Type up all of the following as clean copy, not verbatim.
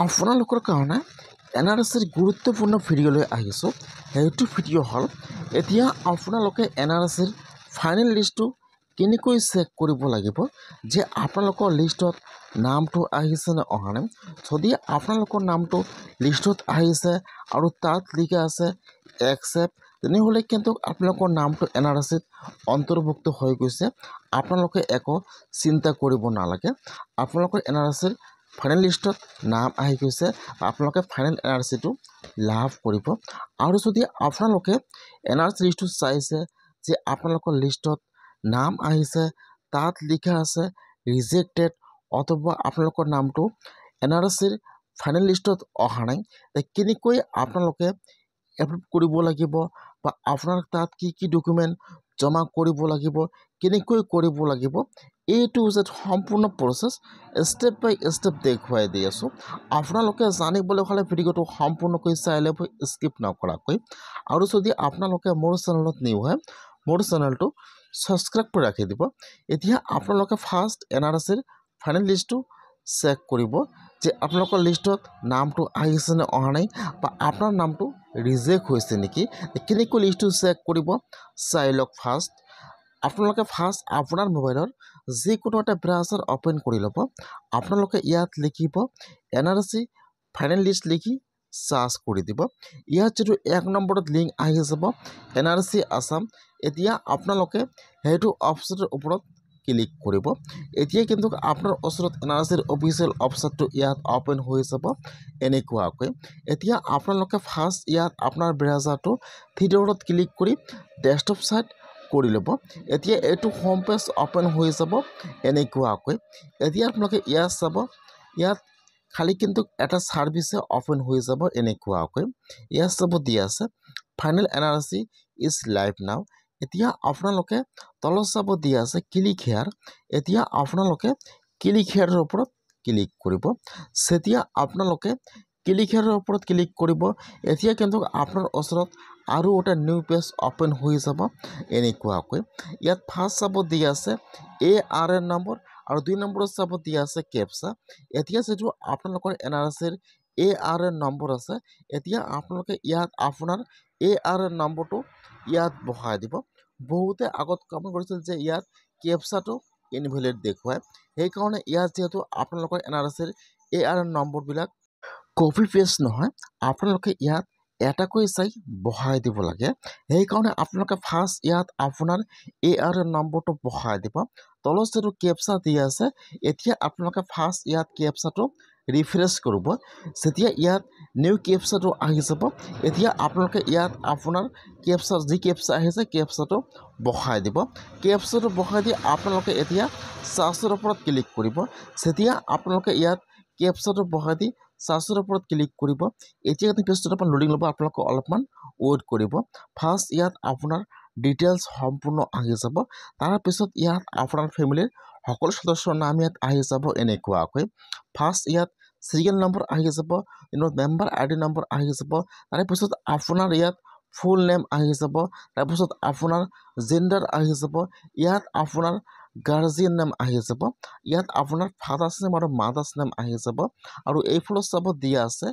আপোনালোকৰ কাৰণে NRCৰ গুৰুত্বপূৰ্ণ ভিডিঅ'লৈ আহিছোঁ। সেইটো ভিডিঅ' হ'ল এতিয়া আপোনালোকে NRCৰ ফাইনেল লিষ্টটো কেনেকৈ চেক কৰিব লাগিব যে আপোনালোকৰ লিষ্টত নামটো আহিছে নে অহা নাই। যদি আপোনালোকৰ নামটো লিষ্টত আহিছে আৰু তাত লিখা আছে একচেপ্ট, তেনেহ'লে কিন্তু আপোনালোকৰ নামটো NRCত অন্তৰ্ভুক্ত হৈ গৈছে। আপোনালোকে একো চিন্তা কৰিব নালাগে। আপোনালোকৰ NRCৰ ফাইনেল লিষ্টত নাম আহি গৈছে, আপোনালোকে ফাইনেল NRCটো লাভ কৰিব। আৰু যদি আপোনালোকে NRC লিষ্টটো চাইছে যে আপোনালোকৰ লিষ্টত নাম আহিছে, তাত লিখা আছে ৰিজেক্টেড, অথবা আপোনালোকৰ নামটো NRCৰ ফাইনেল লিষ্টত অহা নাই, কেনেকৈ আপোনালোকে এপ্ৰুভ কৰিব লাগিব বা আপোনাৰ তাত কি কি ডকুমেণ্ট জমা কৰিব লাগিব, কেনেকৈ কৰিব লাগিব, এইটো যে সম্পূৰ্ণ প্ৰচেছ ষ্টেপ বাই ষ্টেপ দেখুৱাই দি আছোঁ। আপোনালোকে জানিবলৈ হ'লে ভিডিঅ'টো সম্পূৰ্ণকৈ চাই ল'ব, স্কিপ নকৰাকৈ। আৰু যদি আপোনালোকে মোৰ চেনেলত নিউ হয়, মোৰ চেনেলটো ছাবস্ক্ৰাইব কৰি ৰাখি দিব। এতিয়া আপোনালোকে ফাৰ্ষ্ট NRCৰ ফাইনেল লিষ্টটো চেক কৰিব যে আপোনালোকৰ লিষ্টত নামটো আহিছে নে অহা নাই, বা আপোনাৰ নামটো ৰিজেক্ট হৈছে নেকি। কেনেকৈ লিষ্টটো চেক কৰিব চাই লওক। আপোনালোকে ফাৰ্ষ্ট আপোনাৰ মোবাইলৰ যিকোনো এটা ব্ৰাউজাৰ অ'পেন কৰি ল'ব। আপোনালোকে ইয়াত লিখিব NRC ফাইনেল লিষ্ট লিখি চাৰ্চ কৰি দিব। ইয়াত যিটো 1 নম্বৰত লিংক আহি যাব NRC আছাম, এতিয়া আপোনালোকে সেইটো অপশ্যনৰ ওপৰত ক্লিক কৰিব। এতিয়া কিন্তু আপোনাৰ ওচৰত NRCৰ অফিচিয়েল ৱেবছাইটটো ইয়াত অ'পেন হৈ যাব এনেকুৱাকৈ। এতিয়া আপোনালোকে ফাৰ্ষ্ট ইয়াত আপোনাৰ ব্ৰাউজাৰটো ভিতৰত ক্লিক কৰি ডেস্কটপ ছাইট কৰি ল'ব। এতিয়া এইটো হোম পেজ অ'পেন হৈ যাব এনেকুৱাকৈ। এতিয়া আপোনালোকে ইয়াত চাব, ইয়াত খালি কিন্তু এটা ছাৰ্ভিছে অ'পেন হৈ যাব এনেকুৱাকৈ। ইয়াত চাব দি আছে ফাইনেল NRC ইজ লাইভ নাও। এতিয়া আপোনালোকে তলত চাব দি আছে ক্লিক হেয়াৰ। এতিয়া আপোনালোকে ক্লিক হেয়াৰৰ ওপৰত ক্লিক কৰিব। যেতিয়া আপোনালোকে ক্লিক হেয়াৰৰ ওপৰত ক্লিক কৰিব, এতিয়া কিন্তু আপোনাৰ ওচৰত আৰু এটা নিউ পেজ অ'পেন হৈ যাব এনেকুৱাকৈ। ইয়াত ফাৰ্ষ্ট চাব দি আছে ARN নম্বৰ আৰু 2 নম্বৰত চাব দি আছে কেপচা। এতিয়া যিটো আপোনালোকৰ NRCৰ ARN নম্বৰ আছে, এতিয়া আপোনালোকে ইয়াত আপোনাৰ ARN নম্বৰটো ইয়াত বহাই দিব। বহুতে আগত কমেণ্ট কৰিছিল যে ইয়াত কেপচাটো ইনভেলিড দেখুৱায়, সেইকাৰণে ইয়াত যিহেতু আপোনালোকৰ NRCৰ ARN নম্বৰবিলাক কপি পেষ্ট নহয়, আপোনালোকে ইয়াত এটাকৈ চাই বহাই দিব লাগে। সেইকাৰণে আপোনালোকে ফাৰ্ষ্ট ইয়াত আপোনাৰ ARN নম্বৰটো বহাই দিব। তলত যিটো কেপচা দি আছে, এতিয়া আপোনালোকে ফাৰ্ষ্ট ইয়াত কেপচাটো ৰিফ্ৰেছ কৰিব। যেতিয়া ইয়াত নিউ কেপচাটো আহি যাব, এতিয়া আপোনালোকে ইয়াত আপোনাৰ কেপচা যি কেপচা আহিছে কেপচাটো বহাই দিব। কেপচাটো বহাই দি আপোনালোকে এতিয়া চাৰ্চৰ ওপৰত ক্লিক কৰিব। যেতিয়া আপোনালোকে ইয়াত কেপচাটো বহাই দি চাৰ্চৰ ওপৰত ক্লিক কৰিব, এতিয়া পেজটোত আপোনাৰ লোডিং ল'ব, আপোনালোকে অলপমান ৱেইট কৰিব। ফাৰ্ষ্ট ইয়াত আপোনাৰ ডিটেইলছ সম্পূৰ্ণ আহি যাব। তাৰপিছত ইয়াত আপোনাৰ ফেমিলিৰ সকলো সদস্যৰ নাম ইয়াত আহি যাব এনেকুৱাকৈ। ফাৰ্ষ্ট ইয়াত চিৰিয়েল নম্বৰ আহি যাব, মেম্বাৰ ID নম্বৰ আহি যাব। তাৰপিছত আপোনাৰ ইয়াত ফুল নেম আহি যাব, তাৰপিছত আপোনাৰ জেণ্ডাৰ আহি যাব, ইয়াত আপোনাৰ গাৰ্জিয়ান নেম আহি যাব, ইয়াত আপোনাৰ ফাদাৰ্ছ নেম আৰু মাদাৰ্ছ নেম আহি যাব। আৰু এইফালত চাব দিয়া আছে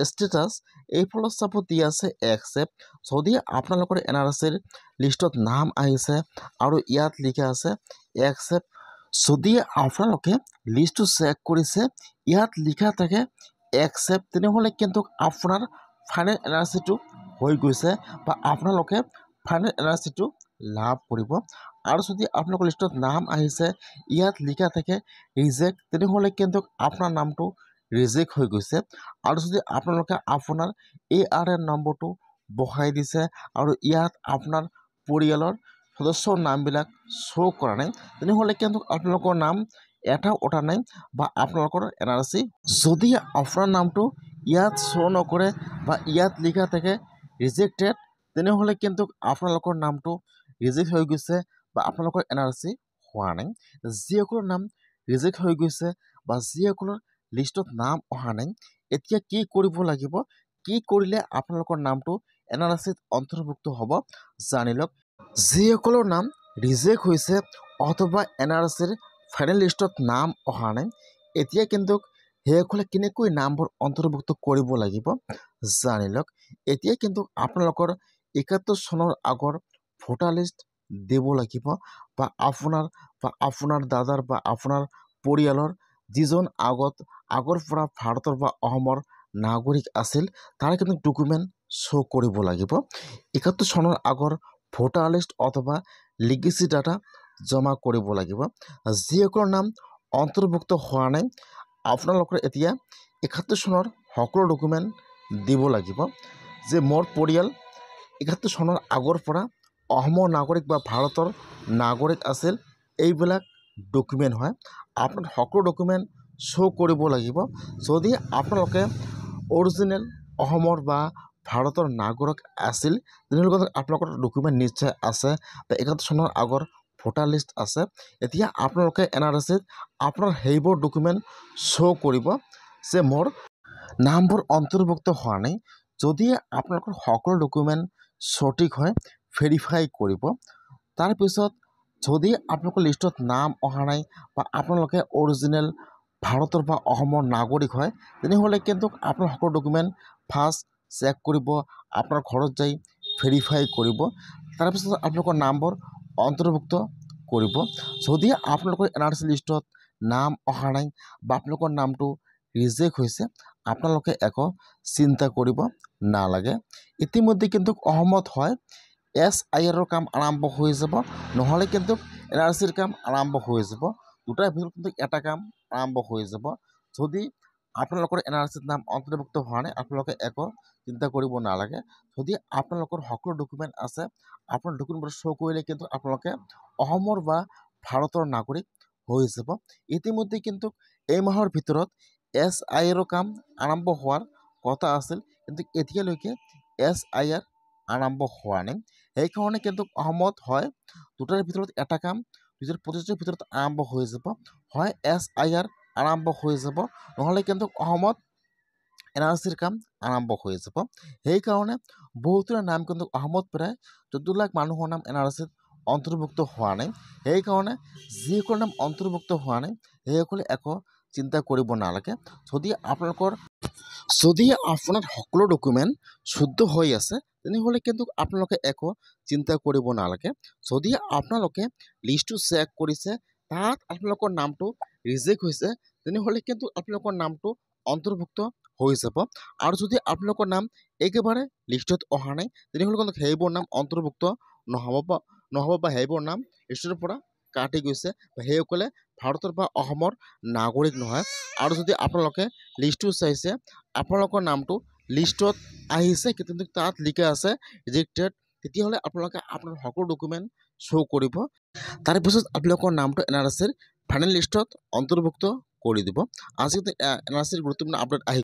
ষ্টেটাছ, এইফালত চাব দিয়া আছে একচেপ্ট। যদি আপোনালোকৰ NRCৰ লিষ্টত নাম আহিছে আৰু ইয়াত লিখা আছে একচেপ্ট, যদি আপোনালোকে লিষ্টটো চেক কৰিছে ইয়াত লিখা থাকে একচেপ্ট, তেনেহ'লে কিন্তু আপোনাৰ ফাইনেল NRCটো হৈ গৈছে বা আপোনালোকে ফাইনেল NRCটো লাভ কৰিব। আৰু যদি আপোনালোকৰ লিষ্টত নাম আহিছে ইয়াত লিখা থাকে ৰিজেক্ট, তেনেহ'লে কিন্তু আপোনাৰ নামটো ৰিজেক্ট হৈ গৈছে। আৰু যদি আপোনালোকে আপোনাৰ ARN নম্বৰটো বহাই দিছে আৰু ইয়াত আপোনাৰ পৰিয়ালৰ সদস্যৰ নামবিলাক শ্ব' কৰা নাই, তেনেহ'লে কিন্তু আপোনালোকৰ নাম এটাও উঠা নাই বা আপোনালোকৰ NRC। যদি আপোনাৰ নামটো ইয়াত শ্ব' নকৰে বা ইয়াত লিখা থাকে ৰিজেক্টেড, তেনেহ'লে কিন্তু আপোনালোকৰ নামটো ৰিজেক্ট হৈ গৈছে বা আপোনালোকৰ NRC হোৱা নাই। যিসকলৰ নাম ৰিজেক্ট হৈ গৈছে বা যিসকলৰ লিষ্টত নাম অহা নাই, এতিয়া কি কৰিব লাগিব, কি কৰিলে আপোনালোকৰ নামটো NRCত অন্তৰ্ভুক্ত হ'ব জানি লওক। যিসকলৰ নাম ৰিজেক্ট হৈছে অথবা NRCৰ ফাইনেল লিষ্টত নাম অহা নাই, এতিয়া কিন্তু সেইসকলে কেনেকৈ নামবোৰ অন্তৰ্ভুক্ত কৰিব লাগিব জানি লওক। এতিয়া কিন্তু আপোনালোকৰ ৭১ চনৰ আগৰ ভোটাৰ লিষ্ট দিব লাগিব, বা আপোনাৰ দাদাৰ বা আপোনাৰ পৰিয়ালৰ যিজন আগৰ পৰা ভাৰতৰ বা অসমৰ নাগৰিক আছিল তাৰ কিন্তু ডকুমেণ্ট শ্ব' কৰিব লাগিব। ৭১ চনৰ আগৰ ভোটাৰ লিষ্ট অথবা লিগেচি ডাটা জমা কৰিব লাগিব। যিসকলৰ নাম অন্তৰ্ভুক্ত হোৱা নাই আপোনালোকৰ এতিয়া ৭১ চনৰ সকলো ডকুমেণ্ট দিব লাগিব, যে মোৰ পৰিয়াল ৭১ চনৰ আগৰ পৰা অসমৰ নাগৰিক বা ভাৰতৰ নাগৰিক আছিল। এইবিলাক ডকুমেণ্ট হয়, আপোনাৰ সকলো ডকুমেণ্ট শ্ব' কৰিব লাগিব। যদি আপোনালোকে অৰিজিনেল অসমৰ বা ভাৰতৰ নাগৰিক আছিল তেনেহ'লে আপোনালোকৰ ডকুমেণ্ট নিশ্চয় আছে, বা ৭১ চনৰ আগৰ ভোটাৰ লিষ্ট আছে। এতিয়া আপোনালোকে NRCত আপোনাৰ সেইবোৰ ডকুমেণ্ট শ্ব' কৰিব যে মোৰ নামবোৰ অন্তৰ্ভুক্ত হোৱা নাই। যদি আপোনালোকৰ সকলো ডকুমেণ্ট সঠিক হয় ভেৰিফাই কৰিব। তাৰপিছত যদি আপোনালোকৰ লিষ্টত নাম অহা নাই বা আপোনালোকে অৰিজিনেল ভাৰতৰ বা অসমৰ নাগৰিক হয় তেনেহ'লে কিন্তু আপোনাৰ সকলো ডকুমেণ্ট ফাৰ্ষ্ট চেক কৰিব, আপোনাৰ ঘৰত যাই ভেৰিফাই কৰিব। তাৰপিছত আপোনালোকৰ নামবোৰ অন্তৰ্ভুক্ত কৰিব। যদি আপোনালোকৰ NRC লিষ্টত নাম অহা নাই বা আপোনালোকৰ নামটো ৰিজেক্ট হৈছে আপোনালোকে একো চিন্তা কৰিব নালাগে। ইতিমধ্যে কিন্তু অসমত হয় SIRৰ কাম আৰম্ভ হৈ যাব, নহ'লে কিন্তু NRCৰ কাম আৰম্ভ হৈ যাব। দুটাৰ ভিতৰত কিন্তু এটা কাম আৰম্ভ হৈ যাব। যদি আপোনালোকৰ NRCত নাম অন্তৰ্ভুক্ত হোৱা নাই আপোনালোকে একো চিন্তা কৰিব নালাগে। যদি আপোনালোকৰ সকলো ডকুমেণ্ট আছে আপোনাৰ ডকুমেণ্টবোৰ শ্ব' কৰিলে কিন্তু আপোনালোকে অসমৰ বা ভাৰতৰ নাগৰিক হৈ যাব। ইতিমধ্যে কিন্তু এই মাহৰ ভিতৰত SIRৰ কাম আৰম্ভ হোৱাৰ কথা আছিল, কিন্তু এতিয়ালৈকে SIR আৰম্ভ হোৱা নাই। সেইকাৰণে কিন্তু অসমত হয় দুটাৰ ভিতৰত এটা কাম 2025ৰ ভিতৰত আৰম্ভ হৈ যাব। হয় SIR আৰম্ভ হৈ যাব, নহ'লে কিন্তু অসমত NRCৰ কাম আৰম্ভ হৈ যাব। সেইকাৰণে বহুতৰ নাম কিন্তু অসমত প্ৰায় 14 লাখ মানুহৰ নাম NRCত অন্তৰ্ভুক্ত হোৱা নাই। সেইকাৰণে যিসকলৰ নাম অন্তৰ্ভুক্ত হোৱা নাই সেইসকলে একো চিন্তা কৰিব নালাগে। যদি আপোনাৰ সকলো ডকুমেণ্ট শুদ্ধ হৈ আছে তেনেহ'লে কিন্তু আপোনালোকে একো চিন্তা কৰিব নালাগে। যদি আপোনালোকে লিষ্টটো চেক কৰিছে তাত আপোনালোকৰ নামটো ৰিজেক্ট হৈছে তেনেহ'লে কিন্তু আপোনালোকৰ নামটো অন্তৰ্ভুক্ত হৈ যাব। আৰু যদি আপোনালোকৰ নাম একেবাৰে লিষ্টত অহা নাই তেনেহ'লে কিন্তু সেইবোৰ নাম অন্তৰ্ভুক্ত নহ'ব বা সেইবোৰ নাম লিষ্টৰ পৰা কাটি গৈছে, বা সেইসকলে ভাৰতৰ বা অসমৰ নাগৰিক নহয়। আৰু যদি আপোনালোকে লিষ্টটো চাইছে আপোনালোকৰ নামটো লিষ্টত আহিছে কিন্তু তাত লিখা আছে ৰিজেক্টেড, তেতিয়াহ'লে আপোনালোকে আপোনাৰ সকলো ডকুমেণ্ট শ্ব' কৰিব। তাৰপিছত আপোনালোকৰ নামটো NRCৰ ফাইনেল লিষ্টত অন্তৰ্ভুক্ত কৰি দিব। আজি NRCৰ গুৰুত্বপূৰ্ণ আপডেট আহি